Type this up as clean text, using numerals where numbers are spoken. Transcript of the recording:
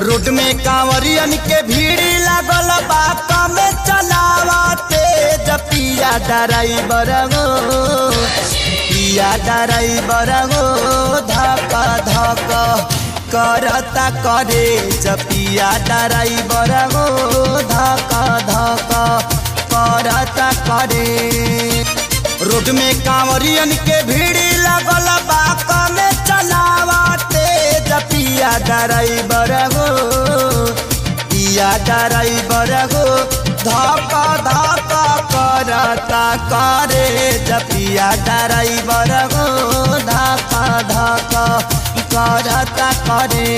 Road में कांवरियन के भीड़ लागल बा कमे चलावते जपिया ड्राइवर गो पिया ड्राइवर गो धक धक करता करे जपिया ड्राइवर गो धक धक करता करे। रोड में कांवरियन के भीड़ लागल बा कमे चलावते जपिया ड्राइवर गो पिया ड्राइवर गो धक धक करता करे जपिया ड्राइवर गो धक धक करता करे।